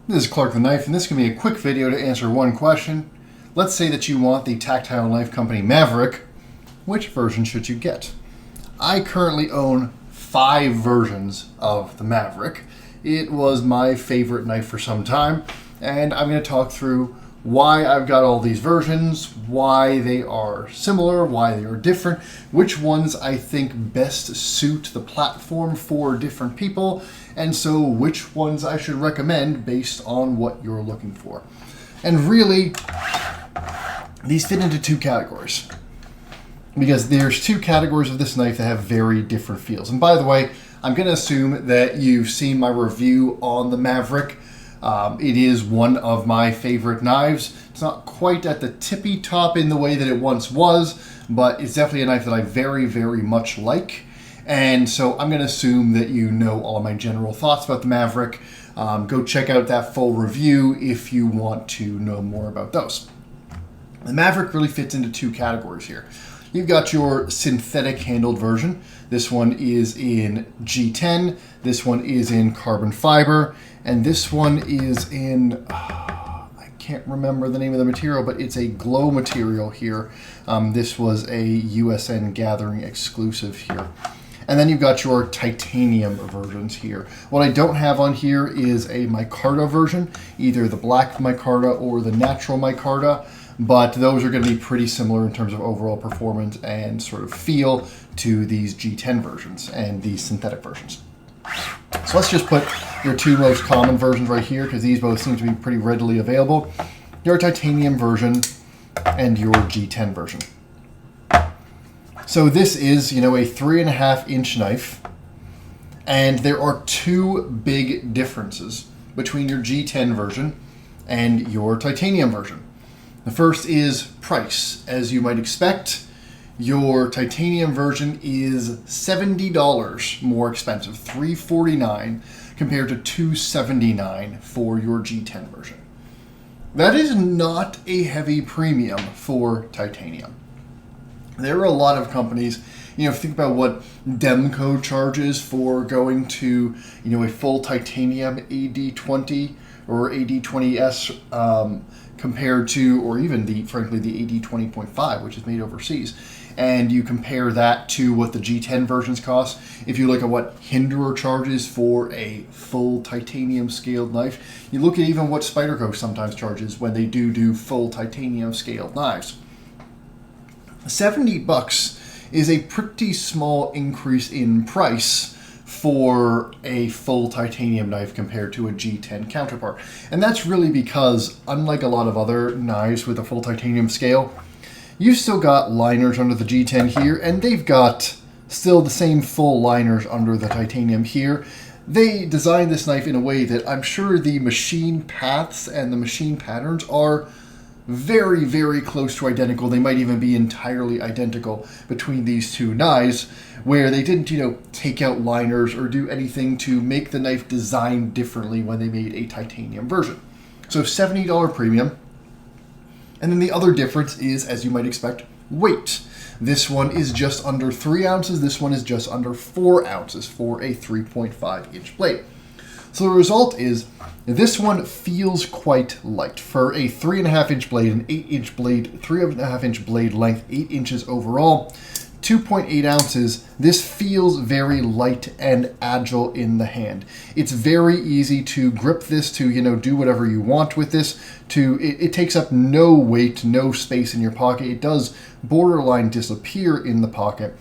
This is Clark the Knife, and this can be a quick video to answer one question. Let's say that you want the Tactile Knife Company Maverick. Which version should you get? I currently own 5 versions of the Maverick. It was my favorite knife for some time, and I'm going to talk through why I've got all these versions, why they are similar, why they are different, which ones I think best suit the platform for different people, and so which ones I should recommend based on what you're looking for. And really, these fit into 2 categories, because there's 2 categories of this knife that have very different feels. And by the way, I'm going to assume that you've seen my review on the Maverick. It is one of my favorite knives. It's not quite at the tippy top in the way that it once was, but it's definitely a knife that I very, very much like. And so I'm going to assume that you know all of my general thoughts about the Maverick. Go check out that full review if you want to know more about those. The Maverick really fits into 2 categories here. You've got your synthetic handled version. This one is in G10, this one is in carbon fiber, and this one is in, I can't remember the name of the material, but it's a glow material here. This was a USN Gathering exclusive here. And then you've got your titanium versions here. What I don't have on here is a micarta version, either the black micarta or the natural micarta, but those are going to be pretty similar in terms of overall performance and sort of feel to these G10 versions and these synthetic versions. So let's just put your 2 most common versions right here, because these both seem to be pretty readily available. Your titanium version and your G10 version. So this is, a 3.5-inch knife, and there are 2 big differences between your G10 version and your titanium version. The first is price. As you might expect, your titanium version is $70 more expensive, $349 compared to $279 for your G10 version. That is not a heavy premium for titanium. There are a lot of companies, think about what Demco charges for going to, a full titanium AD20 or AD20S compared to, or even frankly, the AD20.5, which is made overseas. And you compare that to what the G10 versions cost. If you look at what Hinderer charges for a full titanium scaled knife, you look at even what Spyderco sometimes charges when they do full titanium scaled knives. $70 is a pretty small increase in price for a full titanium knife compared to a G10 counterpart. And that's really because, unlike a lot of other knives with a full titanium scale, you've still got liners under the G10 here, and they've got still the same full liners under the titanium here. They designed this knife in a way that I'm sure the machine paths and the machine patterns are very, very close to identical. They might even be entirely identical between these 2 knives, where they didn't, take out liners or do anything to make the knife designed differently when they made a titanium version. So $70 premium. And then the other difference is, as you might expect, weight. This one is just under 3 ounces. This one is just under 4 ounces for a 3.5-inch blade. So the result is this one feels quite light. For a 3.5-inch blade, an 8-inch blade, 3.5-inch blade length, 8 inches overall, 2.8 ounces, this feels very light and agile in the hand. It's very easy to grip this, to, do whatever you want with this. It takes up no weight, no space in your pocket. It does borderline disappear in the pocket.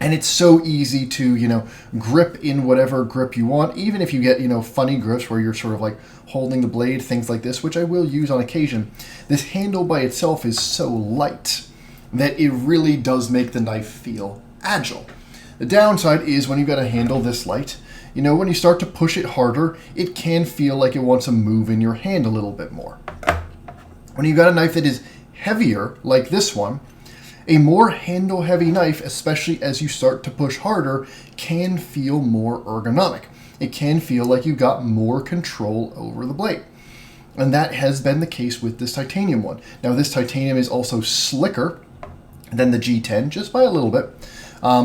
And it's so easy to, grip in whatever grip you want, even if you get, funny grips where you're sort of like holding the blade, things like this, which I will use on occasion. This handle by itself is so light that it really does make the knife feel agile. The downside is when you've got a handle this light, when you start to push it harder, it can feel like it wants to move in your hand a little bit more. When you've got a knife that is heavier, like this one, a more handle-heavy knife, especially as you start to push harder, can feel more ergonomic. It can feel like you've got more control over the blade. And that has been the case with this titanium one. Now, this titanium is also slicker than the G10, just by a little bit.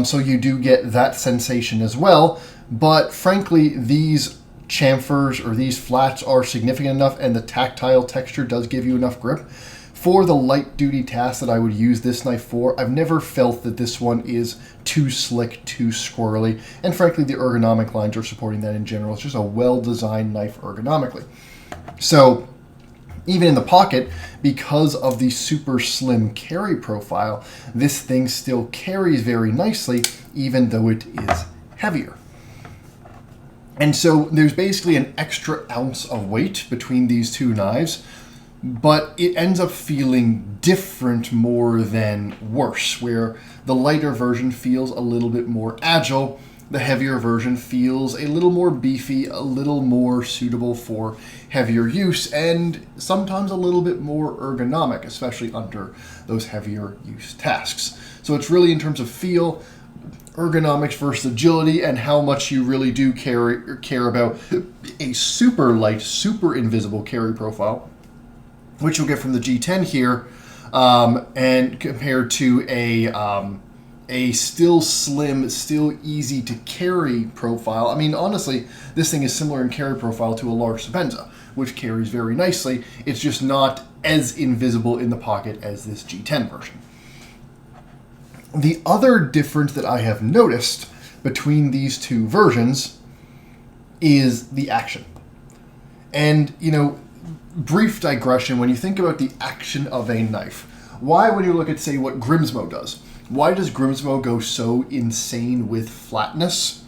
So you do get that sensation as well. But frankly, these chamfers or these flats are significant enough and the tactile texture does give you enough grip, for the light duty tasks that I would use this knife for, I've never felt that this one is too slick, too squirrely, and frankly the ergonomic lines are supporting that in general. It's just a well-designed knife ergonomically. So even in the pocket, because of the super slim carry profile, this thing still carries very nicely even though it is heavier. And so there's basically an extra ounce of weight between these two knives, but it ends up feeling different more than worse, where the lighter version feels a little bit more agile, the heavier version feels a little more beefy, a little more suitable for heavier use, and sometimes a little bit more ergonomic, especially under those heavier use tasks. So it's really in terms of feel, ergonomics versus agility, and how much you really do care about a super light, super invisible carry profile, which you'll get from the G10 here, and compared to a still slim, still easy to carry profile. I mean, honestly, this thing is similar in carry profile to a large Sabenza, which carries very nicely. It's just not as invisible in the pocket as this G10 version. The other difference that I have noticed between these two versions is the action. And, you know, brief digression, when you think about the action of a knife, why, when you look at, say, what Grimsmo does, why does Grimsmo go so insane with flatness?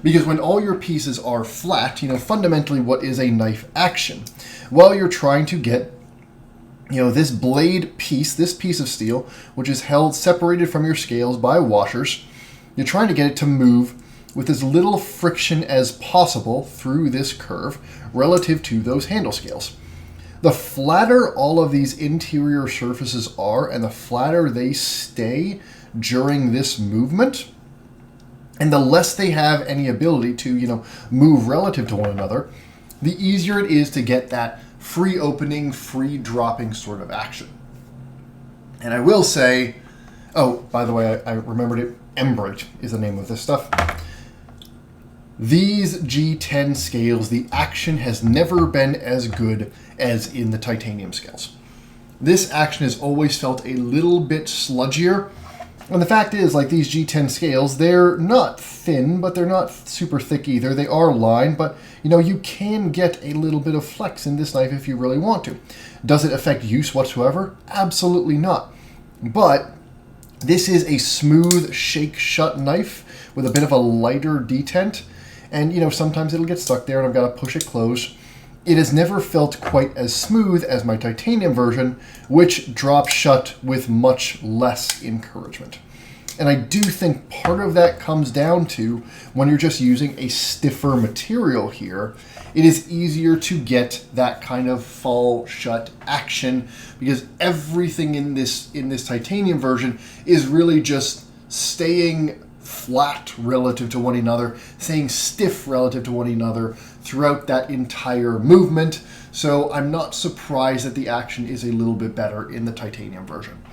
Because when all your pieces are flat, you know, fundamentally what is a knife action? Well, you're trying to get, you know, this blade piece, this piece of steel, which is held separated from your scales by washers, you're trying to get it to move with as little friction as possible through this curve relative to those handle scales. The flatter all of these interior surfaces are, and the flatter they stay during this movement, and the less they have any ability to, you know, move relative to one another, the easier it is to get that free opening, free dropping sort of action. And I will say, oh, by the way, I remembered it, Embrate is the name of this stuff. These G10 scales, the action has never been as good as in the titanium scales. This action has always felt a little bit sludgier. And the fact is, like these G10 scales, they're not thin, but they're not super thick either. They are lined, but you know, you can get a little bit of flex in this knife if you really want to. Does it affect use whatsoever? Absolutely not. But this is a smooth shake-shut knife with a bit of a lighter detent. And, you know, sometimes it'll get stuck there and I've got to push it closed. It has never felt quite as smooth as my titanium version, which drops shut with much less encouragement. And I do think part of that comes down to when you're just using a stiffer material here, it is easier to get that kind of fall shut action because everything in this titanium version is really just staying flat relative to one another, staying stiff relative to one another throughout that entire movement. So I'm not surprised that the action is a little bit better in the titanium version.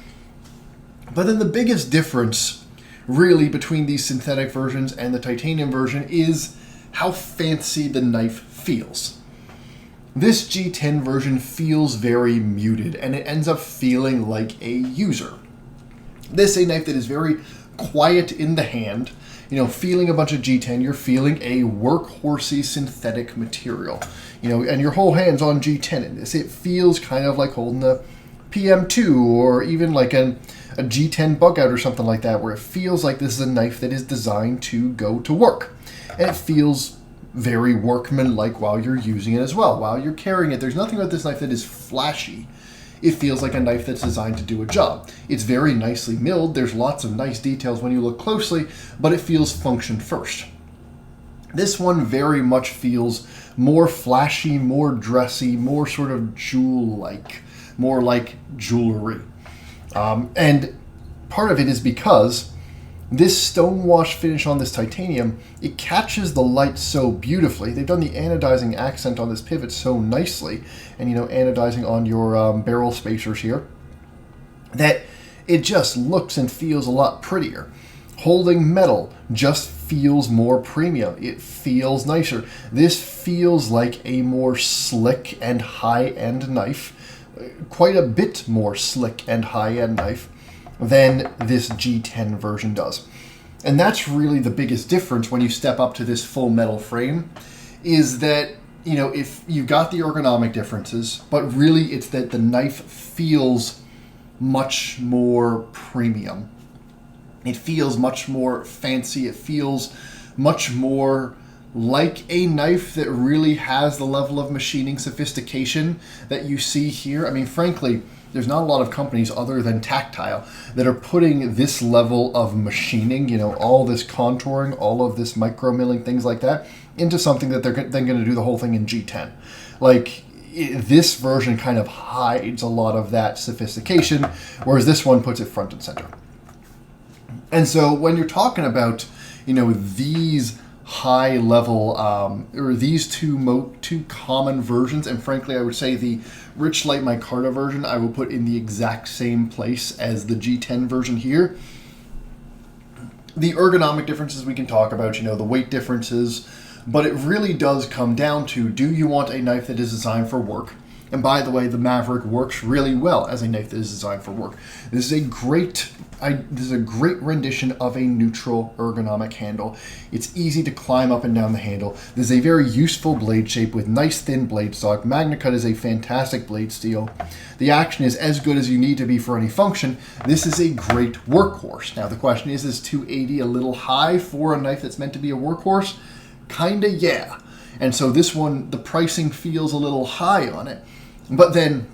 But then the biggest difference really between these synthetic versions and the titanium version is how fancy the knife feels. This G10 version feels very muted and it ends up feeling like a user. This is a knife that is very quiet in the hand. You know, feeling a bunch of G10, you're feeling a workhorsey synthetic material. You know, and your whole hand's on G10 in this. It feels kind of like holding a PM2 or even like a G10 bug out or something like that, where it feels like this is a knife that is designed to go to work. And it feels very workman-like while you're using it as well, while you're carrying it. There's nothing about this knife that is flashy. It feels like a knife that's designed to do a job. It's very nicely milled. There's lots of nice details when you look closely, but it feels function first. This one very much feels more flashy, more dressy, more sort of jewel-like, more like jewelry. And part of it is because this stonewash finish on this titanium, it catches the light so beautifully. They've done the anodizing accent on this pivot so nicely, and you know, anodizing on your barrel spacers here, that it just looks and feels a lot prettier. Holding metal, just feels more premium. It feels nicer. This feels like a more slick and high-end knife, quite a bit more slick and high-end knife than this G10 version does. And that's really the biggest difference when you step up to this full metal frame, is that, you know, if you've got the ergonomic differences, but really it's that the knife feels much more premium. It feels much more fancy. It feels much more like a knife that really has the level of machining sophistication that you see here. I mean, frankly, there's not a lot of companies other than Tactile that are putting this level of machining, you know, all this contouring, all of this micro milling, things like that, into something that they're then going to do the whole thing in G10. Like, this version kind of hides a lot of that sophistication, whereas this one puts it front and center. And so when you're talking about, you know, these high level, or these two common versions, and frankly, I would say the Rich Light Micarta version I will put in the exact same place as the G10 version here. The ergonomic differences we can talk about, you know, the weight differences, but it really does come down to, do you want a knife that is designed for work? And by the way, the Maverick works really well as a knife that is designed for work. This is a great rendition of a neutral ergonomic handle. It's easy to climb up and down the handle. This is a very useful blade shape with nice thin blade stock. MagnaCut is a fantastic blade steel. The action is as good as you need to be for any function. This is a great workhorse. Now the question is 280 a little high for a knife that's meant to be a workhorse? Kinda, yeah. And so this one, the pricing feels a little high on it. But then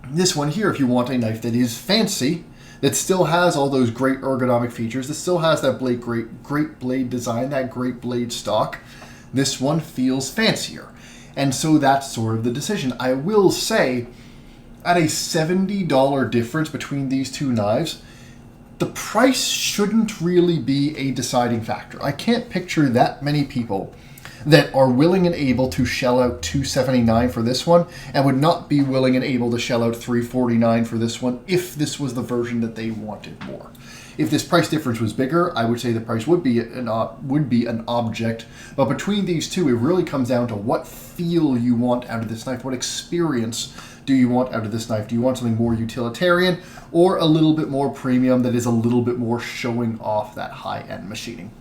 this one here, if you want a knife that is fancy, that still has all those great ergonomic features, that still has that great blade design, that great blade stock, this one feels fancier. And so that's sort of the decision. I will say, at a $70 difference between these two knives, the price shouldn't really be a deciding factor. I can't picture that many people that are willing and able to shell out $279 for this one and would not be willing and able to shell out $349 for this one if this was the version that they wanted more. If this price difference was bigger, I would say the price would be an object. But between these two, it really comes down to what feel you want out of this knife, what experience do you want out of this knife? Do you want something more utilitarian or a little bit more premium that is a little bit more showing off that high-end machining?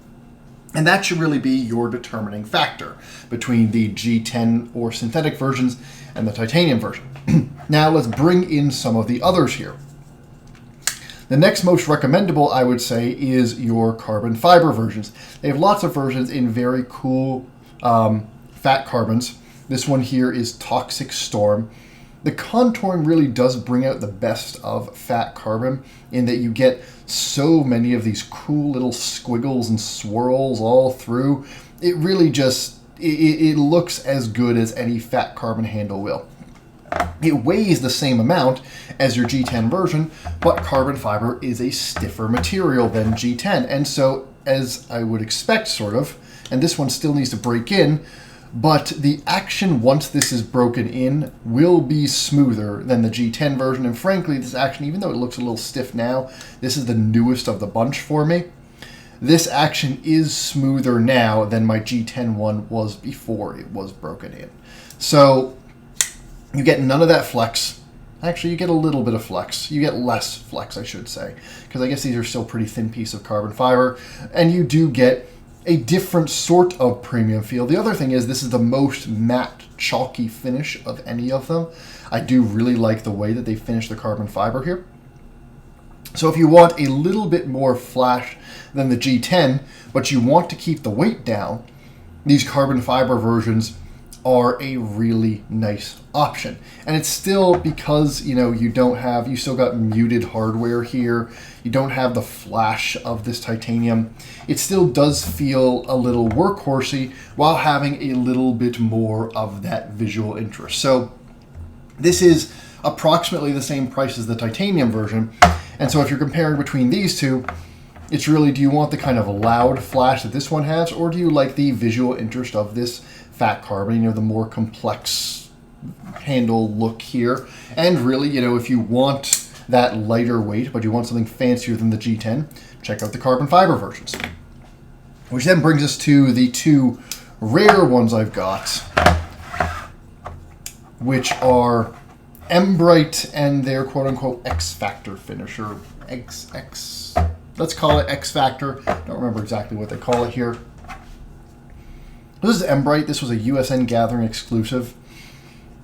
And that should really be your determining factor between the G10 or synthetic versions and the titanium version. Now let's bring in some of the others here. The next most recommendable, I would say, is your carbon fiber versions. They have lots of versions in very cool fat carbons. This one here is Toxic Storm. The contouring really does bring out the best of fat carbon in that you get so many of these cool little squiggles and swirls all through. It really just, it looks as good as any fat carbon handle will. It weighs the same amount as your G10 version, but carbon fiber is a stiffer material than G10. And so, as I would expect, sort of, and this one still needs to break in, but the action once this is broken in will be smoother than the G10 version. And frankly, this action, even though it looks a little stiff now, this is the newest of the bunch for me. This action is smoother now than my G10 one was before it was broken in. So you get none of that flex. Actually, you get a little bit of flex. You get less flex, I should say, because I guess these are still pretty thin piece of carbon fiber. And you do get a different sort of premium feel. The other thing is this is the most matte, chalky finish of any of them. I do really like the way that they finish the carbon fiber here. So if you want a little bit more flash than the G10, but you want to keep the weight down, these carbon fiber versions are a really nice option. And it's still because, you know, you still got muted hardware here. You don't have the flash of this titanium. It still does feel a little workhorsey while having a little bit more of that visual interest. So this is approximately the same price as the titanium version. And so if you're comparing between these two, it's really, do you want the kind of loud flash that this one has, or do you like the visual interest of this fat carbon, you know, the more complex handle look here? And really, you know, if you want that lighter weight, but you want something fancier than the G10, check out the carbon fiber versions. Which then brings us to the two rare ones I've got, which are Embright and their quote-unquote X-Factor finisher. Let's call it X-Factor. Don't remember exactly what they call it here. This is Embright. This was a USN Gathering exclusive.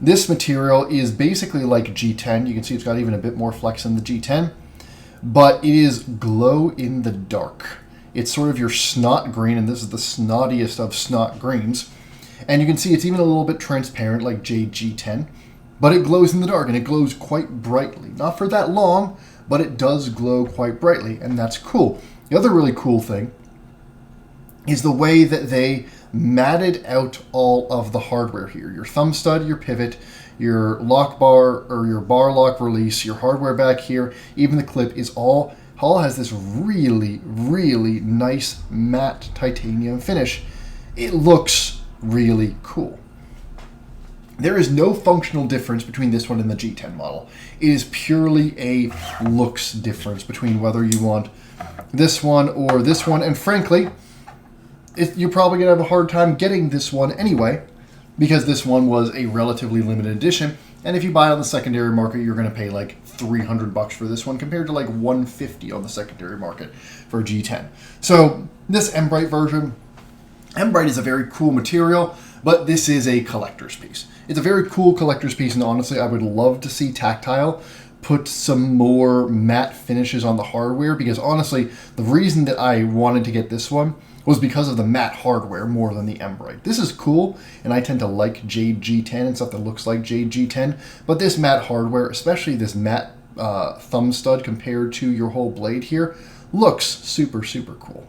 This material is basically like G10. You can see it's got even a bit more flex than the G10, but it is glow in the dark. It's sort of your snot green, and this is the snottiest of snot greens. And you can see it's even a little bit transparent like JG10, but it glows in the dark, and it glows quite brightly. Not for that long, but it does glow quite brightly, and that's cool. The other really cool thing is the way that they matted out all of the hardware here. Your thumb stud, your pivot, your lock bar or your bar lock release, your hardware back here, even the clip is all has this really, really nice matte titanium finish. It looks really cool. There is no functional difference between this one and the G10 model. It is purely a looks difference between whether you want this one or this one, and frankly, you're probably going to have a hard time getting this one anyway, because this one was a relatively limited edition, and if you buy it on the secondary market, you're going to pay like $300 for this one compared to like $150 on the secondary market for a G10. So this Embright version, Embright is a very cool material, but this is a collector's piece. It's a very cool collector's piece, and honestly, I would love to see Tactile put some more matte finishes on the hardware, because honestly, the reason that I wanted to get this one was because of the matte hardware more than the Embright. This is cool, and I tend to like Jade G10 and stuff that looks like Jade G10, but this matte hardware, especially this matte thumb stud compared to your whole blade here, looks super, super cool.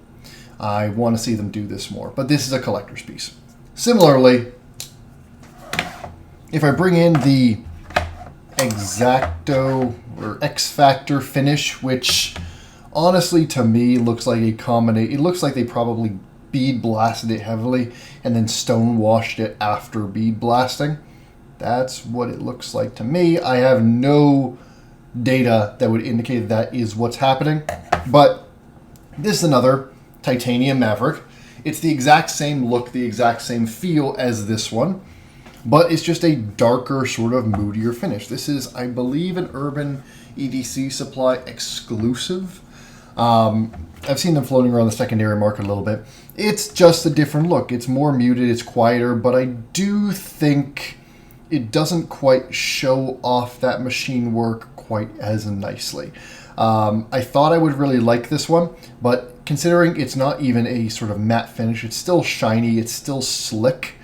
I want to see them do this more, but this is a collector's piece. Similarly, if I bring in the X-Factor or X-Factor finish, which honestly to me looks like a combination. It looks like they probably bead blasted it heavily and then stone washed it after bead blasting. That's what it looks like to me. I have no data that would indicate that is what's happening, but this is another titanium Maverick. It's the exact same look, the exact same feel as this one, but it's just a darker, sort of moodier finish. This is, I believe, an Urban EDC Supply exclusive. I've seen them floating around the secondary market a little bit. It's just a different look. It's more muted, it's quieter, but I do think it doesn't quite show off that machine work quite as nicely. I thought I would really like this one, but considering it's not even a sort of matte finish, it's still shiny, it's still slick,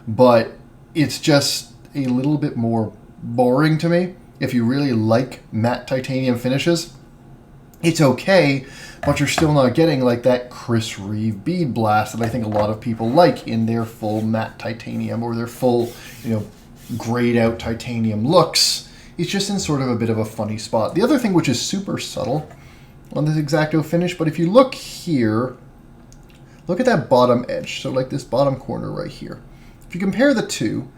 but it's just a little bit more boring to me. If you really like matte titanium finishes, it's okay, but you're still not getting like that Chris Reeve bead blast that I think a lot of people like in their full matte titanium or their full, grayed out titanium looks. It's just in sort of a bit of a funny spot. The other thing, which is super subtle on this X-Acto finish, but if you look here, look at that bottom edge. So like this bottom corner right here. If you compare the two,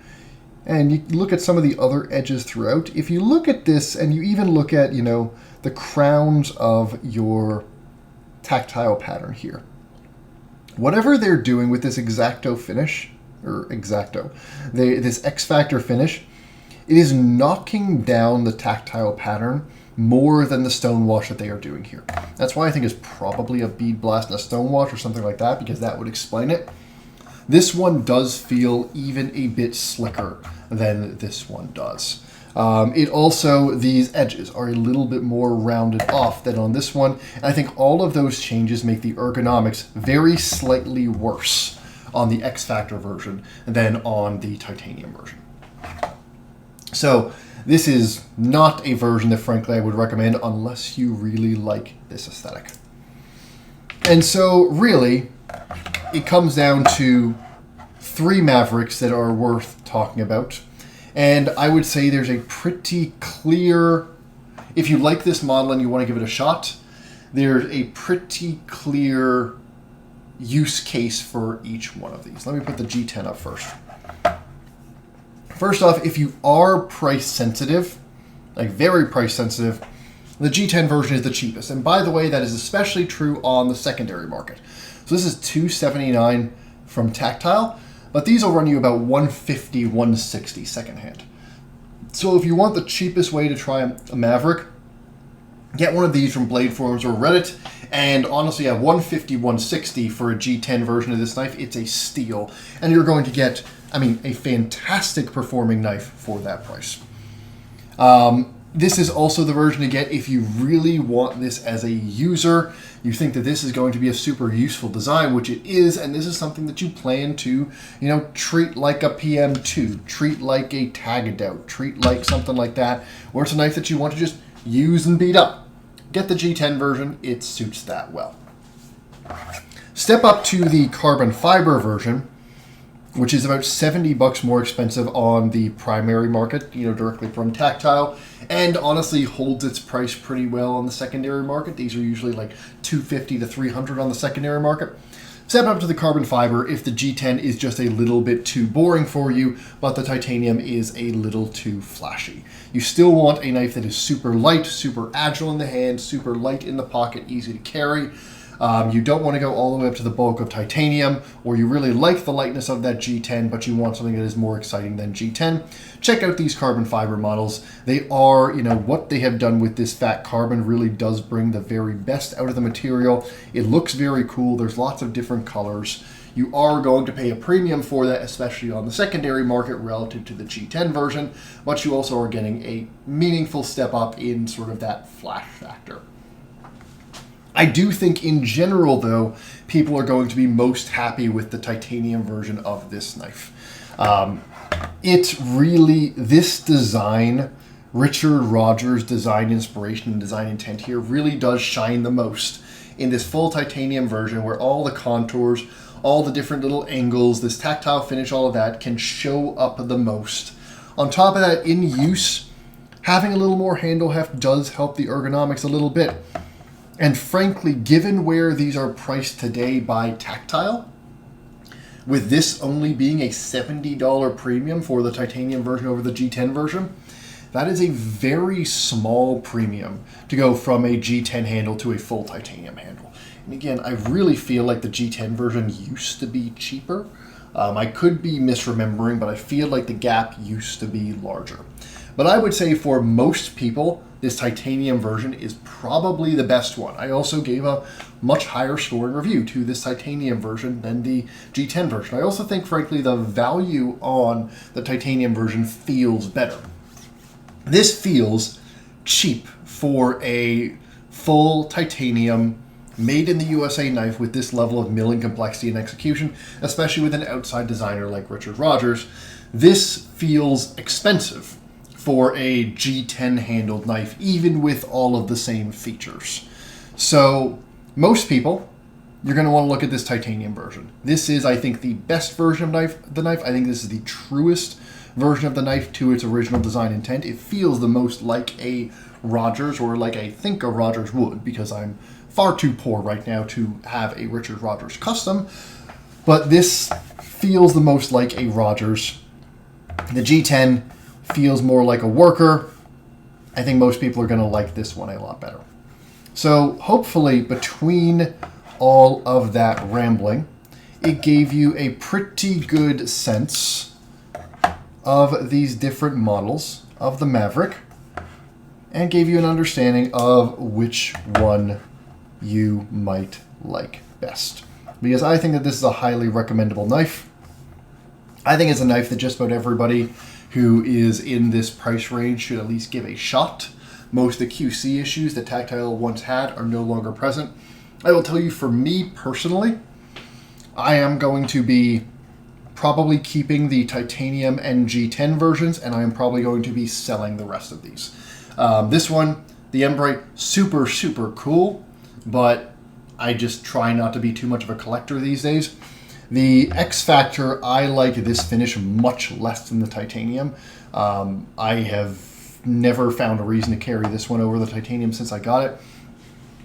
and you look at some of the other edges throughout, if you look at this and you even look at, the crowns of your tactile pattern here, whatever they're doing with this X-Acto finish, or X-Acto, this X-Factor finish, it is knocking down the tactile pattern more than the stone wash that they are doing here. That's why I think it's probably a bead blast and a stone wash or something like that, because that would explain it. This one does feel even a bit slicker than this one does. It also, these edges are a little bit more rounded off than on this one. And I think all of those changes make the ergonomics very slightly worse on the X-Factor version than on the titanium version. So this is not a version that frankly I would recommend unless you really like this aesthetic. And so really, it comes down to 3 Mavericks that are worth talking about. And I would say there's a pretty clear, if you like this model and you want to give it a shot, there's a pretty clear use case for each one of these. Let me put the G10 up first. First off, if you are price sensitive, like very price sensitive, the G10 version is the cheapest. And by the way, that is especially true on the secondary market. So this is $279 from Tactile, but these will run you about $150, $160 secondhand. So if you want the cheapest way to try a Maverick, get one of these from Blade Forums or Reddit, and honestly at $150, $160 for a G10 version of this knife, it's a steal. And you're going to get, a fantastic performing knife for that price. This is also the version to get if you really want this as a user. You think that this is going to be a super useful design, which it is, and this is something that you plan to, treat like a PM2, treat like a Tag-A-Doubt, treat like something like that, or it's a knife that you want to just use and beat up. Get the G10 version, it suits that well. Step up to the carbon fiber version, which is about $70 more expensive on the primary market, directly from Tactile, and honestly holds its price pretty well on the secondary market. These are usually like $250 to $300 on the secondary market. Step up to the carbon fiber if the G10 is just a little bit too boring for you, but the titanium is a little too flashy. You still want a knife that is super light, super agile in the hand, super light in the pocket, easy to carry. You don't want to go all the way up to the bulk of titanium, or you really like the lightness of that G10, but you want something that is more exciting than G10. Check out these carbon fiber models. They are, what they have done with this fat carbon really does bring the very best out of the material. It looks very cool. There's lots of different colors. You are going to pay a premium for that, especially on the secondary market relative to the G10 version, but you also are getting a meaningful step up in sort of that flash factor. I do think in general, though, people are going to be most happy with the titanium version of this knife. This design, Richard Rogers' design inspiration and design intent here really does shine the most in this full titanium version, where all the contours, all the different little angles, this tactile finish, all of that can show up the most. On top of that, in use, having a little more handle heft does help the ergonomics a little bit. And frankly, given where these are priced today by Tactile, with this only being a $70 premium for the titanium version over the G10 version, that is a very small premium to go from a G10 handle to a full titanium handle. And again, I really feel like the G10 version used to be cheaper. I could be misremembering, but I feel like the gap used to be larger. But I would say for most people, this titanium version is probably the best one. I also gave a much higher scoring review to this titanium version than the G10 version. I also think, frankly, the value on the titanium version feels better. This feels cheap for a full titanium, made in the USA knife with this level of milling complexity and execution, especially with an outside designer like Richard Rogers. This feels expensive for a G10 handled knife, even with all of the same features. So most people, you're going to want to look at this titanium version. This is, I think, the best version of the knife. I think this is the truest version of the knife to its original design intent. It feels the most like a Rogers, or like I think a Rogers would, because I'm far too poor right now to have a Richard Rogers custom. But this feels the most like a Rogers. The G10 feels more like a worker. I think most people are going to like this one a lot better. So hopefully between all of that rambling, it gave you a pretty good sense of these different models of the Maverick and gave you an understanding of which one you might like best. Because I think that this is a highly recommendable knife. I think it's a knife that just about everybody who is in this price range should at least give a shot. Most of the QC issues that Tactile once had are no longer present. I will tell you, for me personally, I am going to be probably keeping the titanium and G10 versions, and I am probably going to be selling the rest of these. This one, the Embright, super, super cool, but I just try not to be too much of a collector these days. The X Factor, I like this finish much less than the titanium. I have never found a reason to carry this one over the titanium since I got it.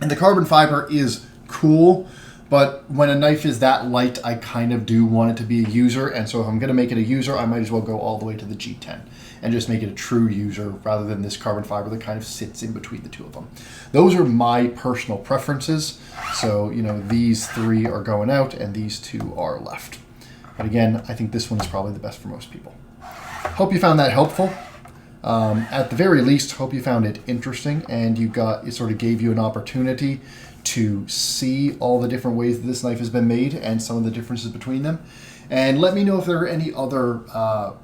And the carbon fiber is cool, But when a knife is that light, I kind of do want it to be a user. And so if I'm going to make it a user, I might as well go all the way to the G10 and just make it a true user rather than this carbon fiber that kind of sits in between the two of them. Those are my personal preferences. So, you know, these three are going out and these two are left. But again, I think this one's probably the best for most people. Hope you found that helpful. At the very least, hope you found it interesting and it sort of gave you an opportunity to see all the different ways that this knife has been made and some of the differences between them. And let me know if there are any other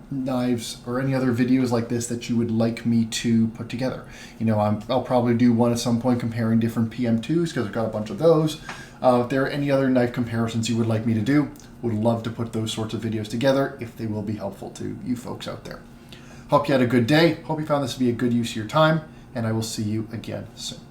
knives or any other videos like this that you would like me to put together. You know, I'll probably do one at some point comparing different PM2s because I've got a bunch of those. If there are any other knife comparisons you would like me to do, would love to put those sorts of videos together if they will be helpful to you folks out there. Hope you had a good day. Hope you found this to be a good use of your time, and I will see you again soon.